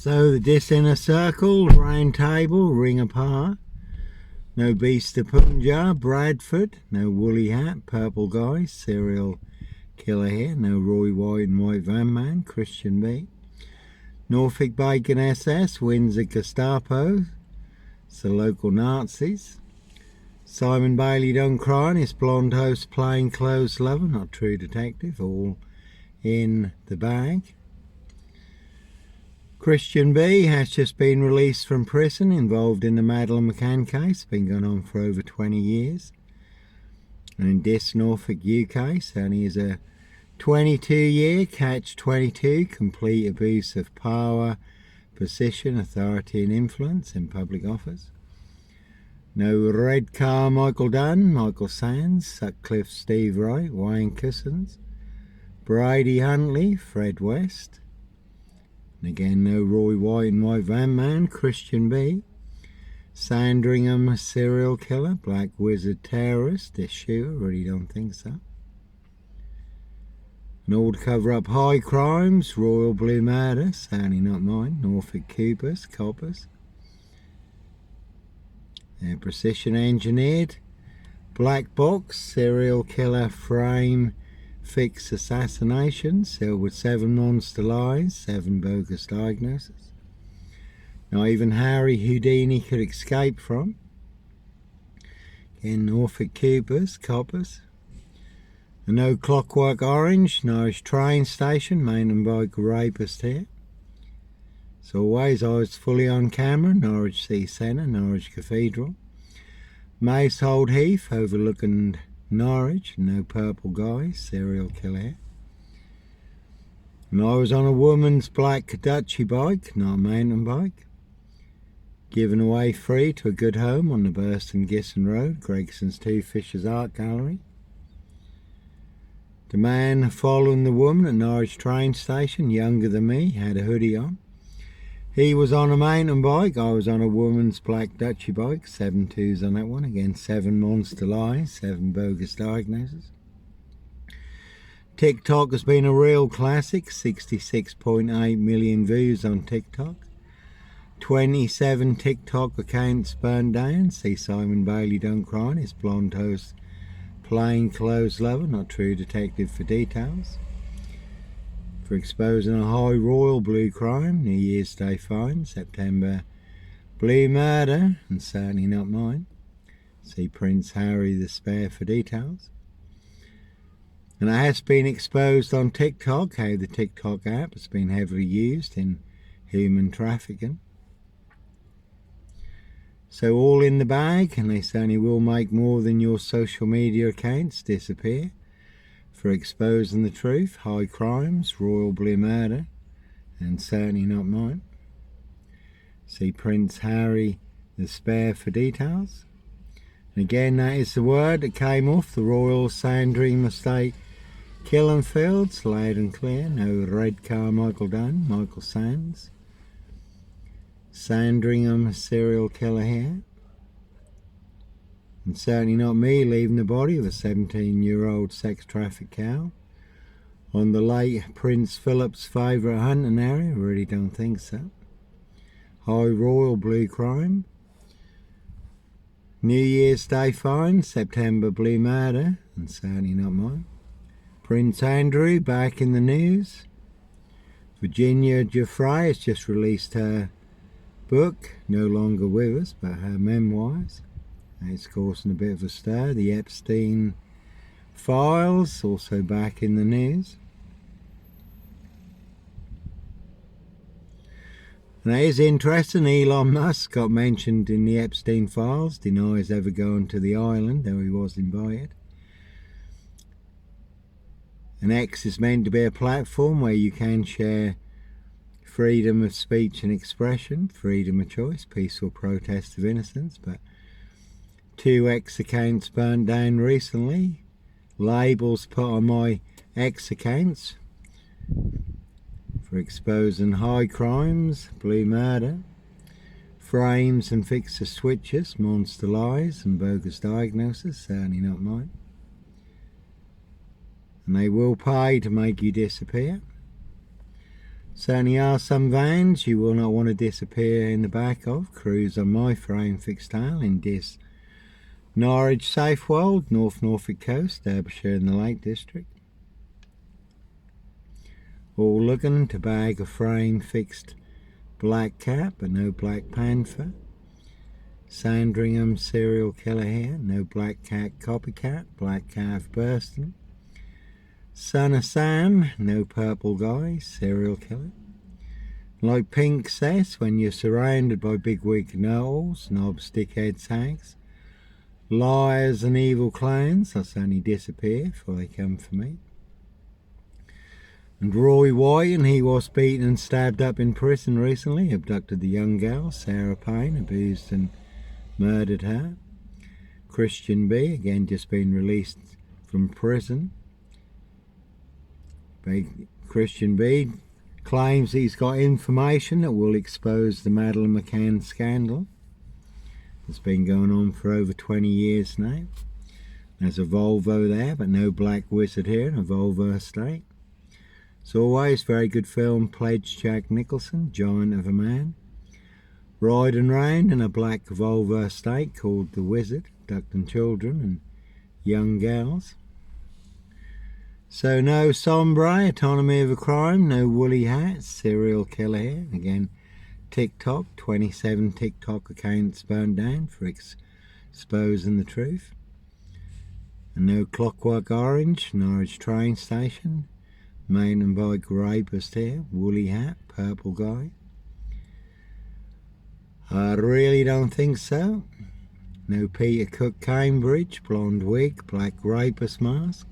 So the dis-inner circle, round table, ring apart. No beast of Punjab, Bradford. No woolly hat, purple guy, serial killer here. No Roy White and White Van Man, Christian B. Norfolk Bacon SS, Windsor Gestapo. It's the local Nazis. Simon Bailey Don't Cry and his blonde host plainclothes lover, not true detective, all in the bag. Christian B has just been released from prison, involved in the Madeleine McCann case, been going on for over 20 years. And in Dis, Norfolk, UK, so he is a 22-year catch-22, complete abuse of power, position, authority and influence in public office. No Red Car Michael Dunn, Michael Sands, Sutcliffe Steve Wright, Wayne Cousins, Brady Huntley, Fred West. And again, no Roy White and White Van Man, Christian B. Sandringham serial killer, Black Wizard terrorist, issue, really don't think so. And all to cover up high crimes, Royal Blue Murder, sadly not mine, Norfolk Coppers. Precision engineered, Black Box, serial killer frame, fix assassination, sealed with 7 monster lies, 7 bogus diagnoses. Not even Harry Houdini could escape from. Again, Norfolk Coppers. A No Clockwork Orange, Norwich train station, mountain bike rapist here. As always, I was fully on camera, Norwich City Centre, Norwich Cathedral. Macehold Heath, overlooking Norwich, no purple guy, serial killer here. And I was on a woman's black Dutchy bike, not a mountain bike. Given away free to a good home on the Burston Gisson Road, Gregson's Two Fishers Art Gallery. The man following the woman at Norwich train station, younger than me, had a hoodie on. He was on a mountain bike, I was on a woman's black Dutchy bike, 7 twos on that one, again 7 monster lies, 7 bogus diagnoses. TikTok has been a real classic, 66.8 million views on TikTok. 27 TikTok accounts burned down, see Simon Bailey Don't Cry and his blonde host plainclothes lover, not true detective for details. For exposing a high royal blue crime, New Year's Day fine, September blue murder, and certainly not mine. See Prince Harry the Spare for details. And it has been exposed on TikTok how the TikTok app has been heavily used in human trafficking. So all in the bag, and they certainly will make more than your social media accounts disappear. For exposing the truth, high crimes, royal blue murder, and certainly not mine. See Prince Harry the Spare for details. And again, that is the word that came off the Royal Sandringham Estate Killing Fields, loud and clear. No Red Car Michael Dunn, Michael Sands. Sandringham serial killer here. And certainly not me leaving the body of a 17-year-old sex trafficked cow on the late Prince Philip's favourite hunting area. I really don't think so. High royal blue crime. New Year's Day fine, September blue murder, and certainly not mine. Prince Andrew back in the news. Virginia Giuffre has just released her book, no longer with us, but her memoirs. It's causing a bit of a stir. The Epstein files, also back in the news. And it is interesting, Elon Musk got mentioned in the Epstein files, denies ever going to the island, though he was invited. And X is meant to be a platform where you can share freedom of speech and expression, freedom of choice, peaceful protest of innocence, but 2 X accounts burned down recently, labels put on my X accounts for exposing high crimes, blue murder, frames and fixer switches, monster lies and bogus diagnoses, certainly not mine. And they will pay to make you disappear. Certainly are some vans you will not want to disappear in the back of. Cruise on my frame fixed tail in this Norwich Safewold, North Norfolk coast, Derbyshire in the Lake District. All looking to bag a frame fixed black cat but no black panther. Sandringham serial killer here, no black cat copycat, black calf bursting. Son of Sam, no purple guy, serial killer. Like Pink says, when you're surrounded by bigwig know-alls, knobs, dickheads, hags, liars and evil clowns, I'll certainly disappear before they come for me. And Roy White, and he was beaten and stabbed up in prison recently, abducted the young girl, Sarah Payne, abused and murdered her. Christian B, again just been released from prison. Christian B claims he's got information that will expose the Madeleine McCann scandal. It's been going on for over 20 years now. There's a Volvo there, but no black wizard here in a Volvo estate. As always, very good film, Pledge, Jack Nicholson, Giant of a Man. Riding round in a black Volvo estate called The Wizard, abducting children and young girls. So no sombre, autonomy of a crime, no woolly hats, serial killer here. Again, TikTok, 27 TikTok accounts burned down for exposing the truth. And no Clockwork Orange, Norwich train station, mountain bike rapist here, woolly hat, purple guy. I really don't think so. No Peter Cook Cambridge, blonde wig, black rapist mask.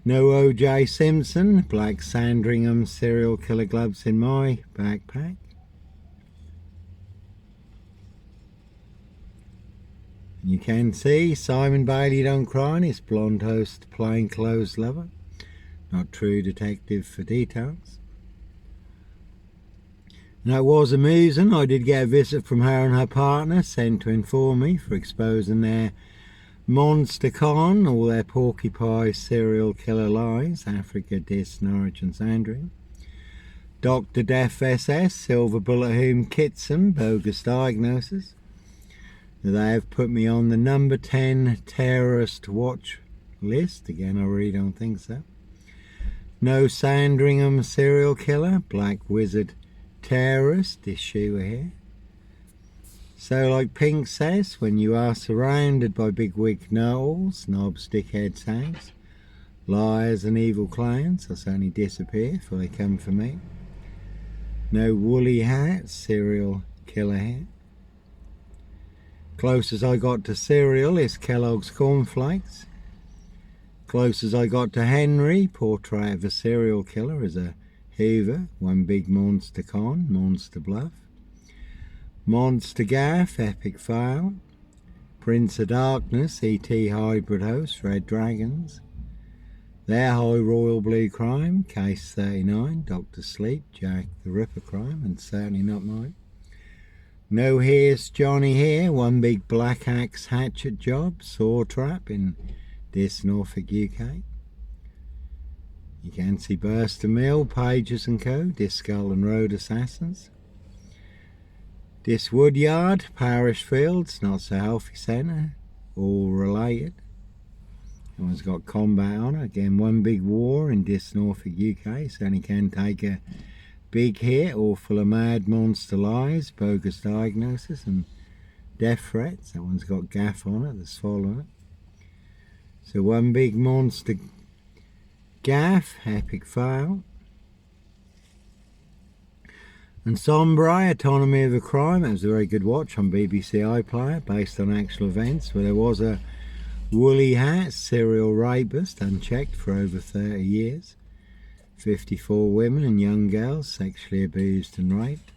No O.J. Simpson, black Sandringham serial killer gloves in my backpack. You can see Simon Bailey don't cry on his blonde host plainclothes lover. Not true detective for details. And that was amusing. I did get a visit from her and her partner sent to inform me for exposing their monster con, all their porky pie serial killer lies, Africa, Dis, Norwich and Sandringham. Dr. Death SS, Silver Bullet Whom Kitson, Bogus Diagnoses. They have put me on the number 10 terrorist watch list. Again, I really don't think so. No Sandringham serial killer, black wizard terrorist issue here. So like Pink says, when you are surrounded by bigwig know-alls, knobs, dickheads, hags, liars and evil clowns, I'll certainly disappear before they come for me. No woolly hats, serial killer here. Closest I got to cereal is Kellogg's Cornflakes. Closest I got to Henry, portrait of a serial killer, is a Hoover, one big monster con, Monster Bluff. Monster Gaff, Epic Fail. Prince of Darkness, E.T. Hybrid Host, Red Dragons. Their High Royal Blue Crime, Case 39, Dr. Sleep, Jack the Ripper Crime, and certainly not mine. No Here's Johnny Here, one big black axe hatchet job, saw trap in this Norfolk, UK. You can see Burster Mill, Pages and Co, Discull and Road Assassins. This Woodyard, Parish Fields, Not So Healthy Centre, all related. That one's got combat on it. Again, one big war in this Norfolk, UK, so only can take a big hit, all full of mad monster lies, bogus diagnosis and death threats. That one's got gaff on it that's following it. So one big monster gaff, epic fail. And Sombre, Autonomy of a Crime, that was a very good watch on BBC iPlayer, based on actual events, where there was a woolly hat serial rapist, unchecked for over 30 years. 54 women and young girls sexually abused and raped.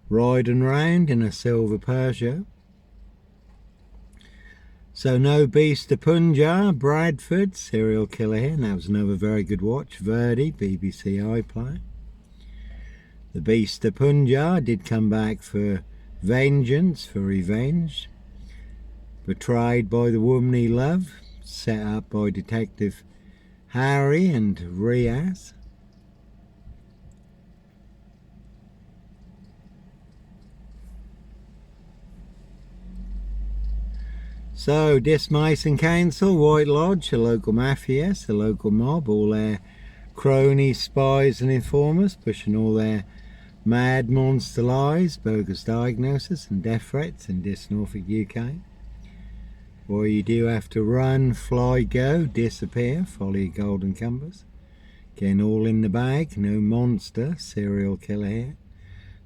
Riding round in a silver Peugeot. So no Beast of Punjab, Bradford, serial killer here, and that was another very good watch. Verdi, BBC iPlayer. The Beast of Punjab did come back for vengeance, for revenge. Betrayed by the woman he loved, set up by Detective Harry and Riaz. So, Dismason Council, White Lodge, the local mafia, the local mob, all their cronies, spies and informers, pushing all their mad monster lies, bogus diagnoses and death threats in Dis Norfolk, UK. Or you do have to run, fly, go, disappear, follow your golden compass. Getting all in the bag, no monster, serial killer here.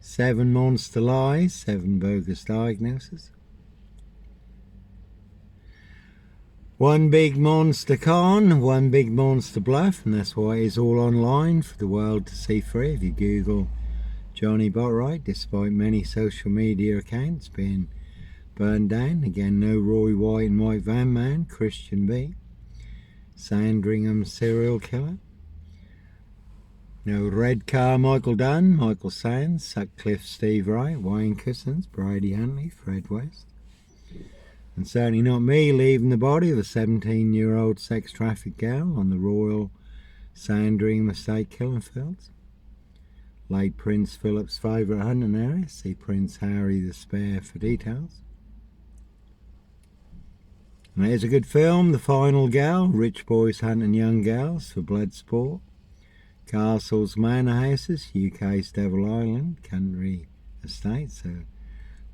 7 monster lies, 7 bogus diagnoses. 1 big monster con, 1 big monster bluff, and that's why it's all online for the world to see free. If you Google Johnny Botwright, despite many social media accounts being burned down. Again, no Roy White and White Van Man, Christian B. Sandringham serial killer. No Red Car Michael Dunn, Michael Sands, Sutcliffe Steve Wright, Wayne Cousins, Brady Huntley, Fred West. And certainly not me leaving the body of a 17-year-old sex trafficked girl on the Royal Sandringham estate killing fields. Late Prince Philip's favourite hunting area. See Prince Harry the Spare for details. And there's a good film, The Final Gal, rich boys hunting young girls for blood sport. Castles, manor houses, UK's Devil Island, country estate, so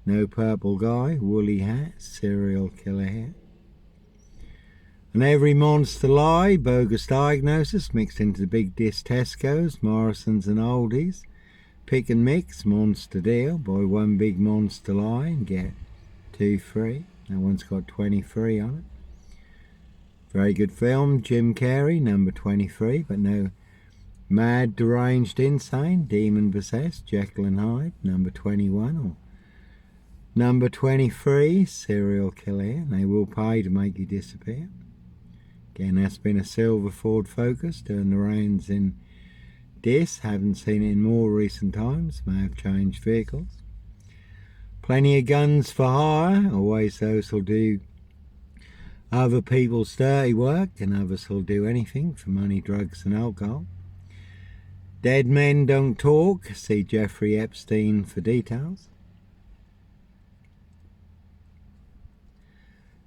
no purple guy, woolly hat, serial killer here. And every monster lie, bogus diagnosis, mixed into the big disc Tesco's, Morrison's and Aldi's. Pick and mix, monster deal, buy 1 big monster lie and get 2 free. That one's got 23 on it. Very good film, Jim Carrey, number 23, but no mad, deranged, insane, demon possessed, Jekyll and Hyde, number 21, or number 23, serial killer, and they will pay to make you disappear. Again, that's been a silver Ford Focus, doing the rounds in Dis, haven't seen it in more recent times, may have changed vehicles. Plenty of guns for hire, always those who'll do other people's dirty work, and others who'll do anything for money, drugs and alcohol. Dead men don't talk, see Jeffrey Epstein for details.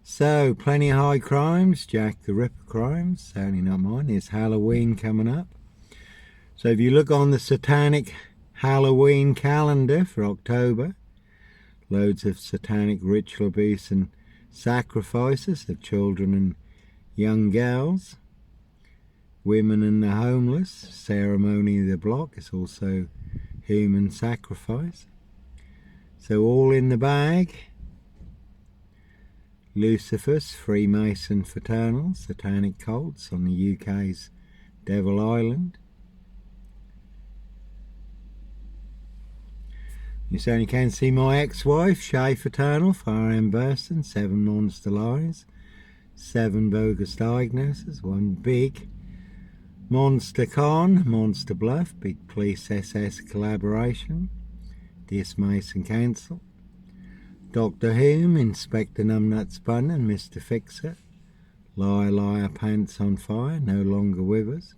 So, plenty of high crimes, Jack the Ripper crimes, certainly not mine. There's Halloween coming up. So if you look on the satanic Halloween calendar for October, loads of satanic ritual abuse and sacrifices of children and young girls. Women and the homeless, ceremony of the block is also human sacrifice. So all in the bag. Lucifer's Freemason fraternal satanic cults on the UK's Devil Island. You certainly can see my ex-wife, Shay Fraternal, Fareham Burston, 7 monster lies, 7 bogus diagnoses, 1 big monster con, monster bluff, big police SS collaboration, Dismason Council, Dr. Whom, Inspector Numbnuts Bun and Mr. Fixer, Liar Liar Pants on Fire, no longer with us.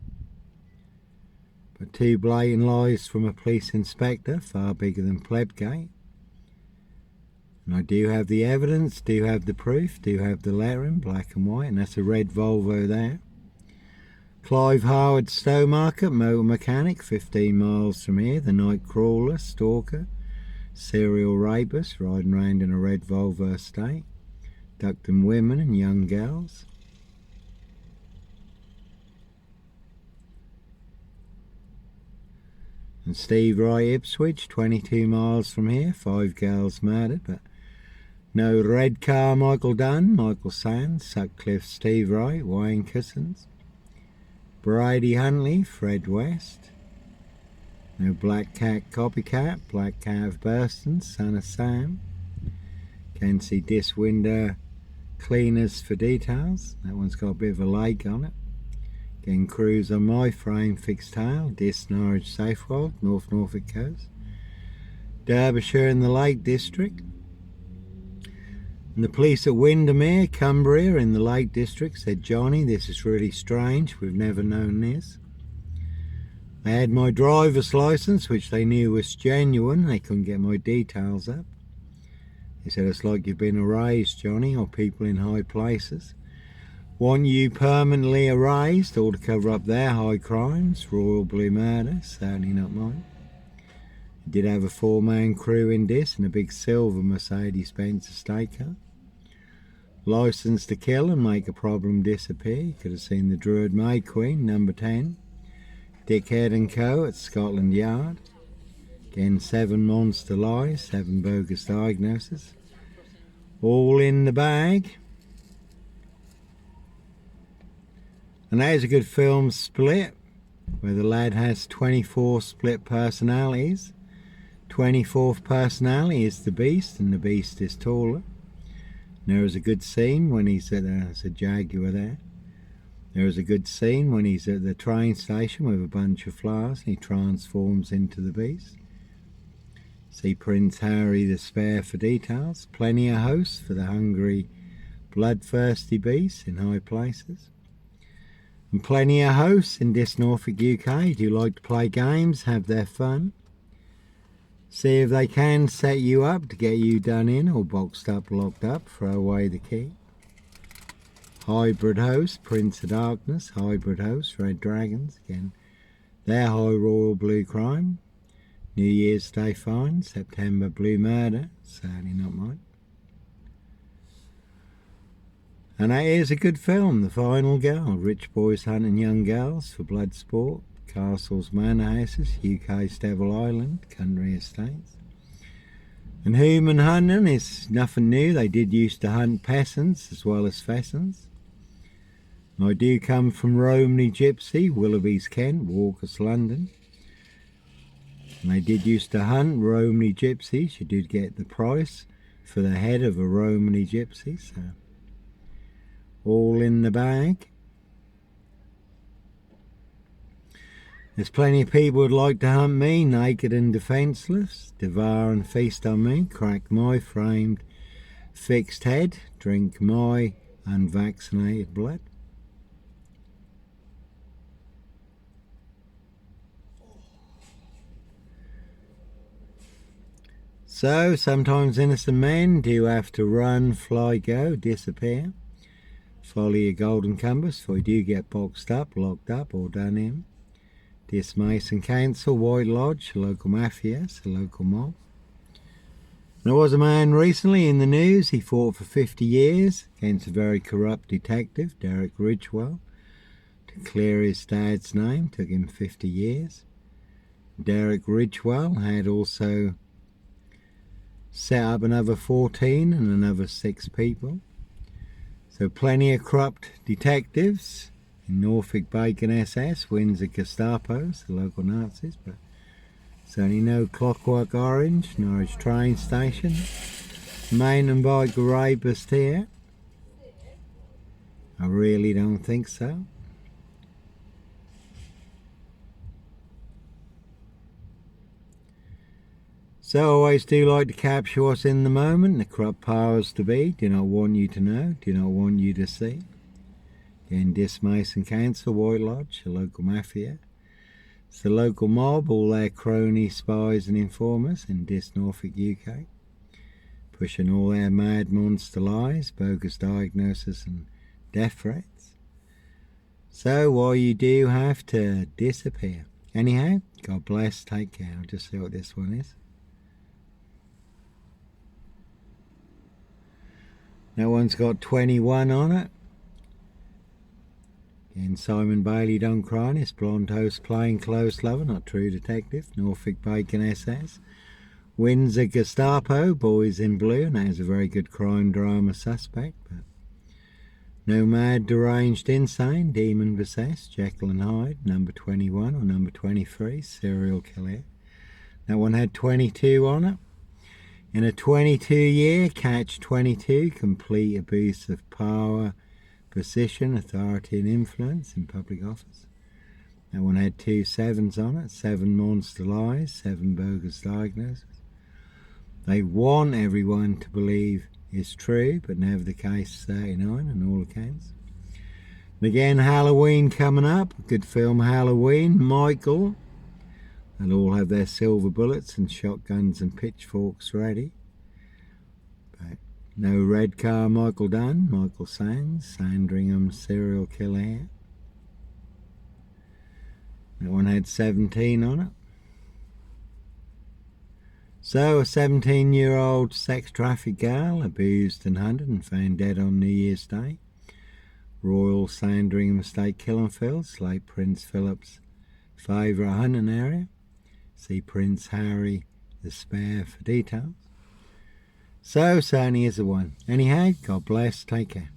But 2 blatant lies from a police inspector, far bigger than Plebgate. And I do have the evidence, do have the proof, do have the letter in black and white, and that's a red Volvo there. Clive Howard Stowmarket, motor mechanic, 15 miles from here, the night crawler, stalker, serial rapist, riding around in a red Volvo estate, abducting women and young girls. And Steve Wright Ipswich, 22 miles from here, 5 girls murdered, but no Red Car Michael Dunn, Michael Sands, Sutcliffe Steve Wright, Wayne Cousins, Brady Huntley, Fred West, no Black Cat Copycat, Black Cat of Burston, son of Sam. Can see Dis Window Cleaners for details, that one's got a bit of a lake on it. Again, cruise on my frame fixed tail, Dis Norwich Safewold, North Norfolk coast. Derbyshire in the Lake District. And the police at Windermere, Cumbria in the Lake District said, Johnny, this is really strange, we've never known this. They had my driver's licence, which they knew was genuine, they couldn't get my details up. He said, it's like you've been erased, Johnny, or people in high places want you permanently erased, or to cover up their high crimes. Royal Blue murder, certainly not mine. He did have a 4-man crew in this, and a big silver Mercedes-Benz estate car. Licence to kill and make a problem disappear. You could have seen the Druid May Queen, number 10. Dickhead and Co. at Scotland Yard. Again, 7 monster lies, 7 bogus diagnoses. All in the bag. And that is a good film, Split, where the lad has 24 split personalities. 24th personality is the Beast, and the Beast is taller. There is a good scene when he's at there's a Jaguar there. There is a good scene when he's at the train station with a bunch of flowers and he transforms into the Beast. See Prince Harry the Spare for details. Plenty of hosts for the hungry, bloodthirsty beasts in high places. And plenty of hosts in this Norfolk, UK, do like to play games, have their fun. See if they can set you up to get you done in or boxed up, locked up, throw away the key. Hybrid host, Prince of Darkness, hybrid host, Red Dragons, again, their high royal blue crime. New Year's Day fine, September blue murder, sadly not mine. And that is a good film, The Final Girl, rich boys hunting young girls for blood sport, castles, manor houses, UK's Devil Island, country estates. And human hunting is nothing new, they did used to hunt peasants as well as pheasants. I do come from Romney Gypsy, Willoughby's Kent, Walker's London. And they did used to hunt Romney Gypsies, you did get the price for the head of a Romney Gypsy, so all in the bag. There's plenty of people who'd like to hunt me, naked and defenceless, devour and feast on me, crack my framed, fixed head, drink my unvaccinated blood. So, sometimes innocent men do have to run, fly, go, disappear. Follow your golden compass, for you do get boxed up, locked up, or done in. Dismiss and cancel, White Lodge, a local mafia, a local mob. There was a man recently in the news, he fought for 50 years against a very corrupt detective, Derek Ridgewell, to clear his dad's name, took him 50 years. Derek Ridgewell had also set up another 14 and another 6 people. So plenty of corrupt detectives in Norfolk Bacon SS, Windsor Gestapos, the local Nazis, but certainly no Clockwork Orange, Norwich train station, mountain bike rapist here. I really don't think so. So I always do like to capture what's in the moment. The corrupt powers to be do not want you to know, do not want you to see. Again, dismiss and cancel, White Lodge, a local mafia. It's the local mob, all their cronies, spies and informers in this Norfolk, UK. Pushing all their mad monster lies, bogus diagnoses and death threats. So while you do have to disappear. Anyhow, God bless, take care. I'll just see what this one is. That one's got 21 on it. Again, Simon Bailey, don't cry, this blonde host, plain clothes lover, not true detective, Norfolk Bacon SS. Windsor Gestapo, boys in blue, and that is a very good crime drama suspect. But no mad, deranged, insane, demon possessed, Jekyll and Hyde, number 21 or number 23, serial killer. That one had 22 on it. In a 22-year, catch 22, complete abuse of power, position, authority and influence in public office. That one had 2 7s on it, 7 monster lies, 7 bogus diagnoses. They want everyone to believe is true, but never the case 39 on all accounts. And again, Halloween coming up, good film Halloween, Michael. They'll all have their silver bullets and shotguns and pitchforks ready. But No red car, Michael Dunn, Michael Sands, Sandringham serial killer. That one had 17 on it. So a 17-year-old sex trafficked girl abused and hunted and found dead on New Year's Day. Royal Sandringham Estate Killing Fields, Lake Prince Philip's favourite hunting area. See Prince Harry the Spare for details. So certainly is the one. Anyhow, God bless, take care.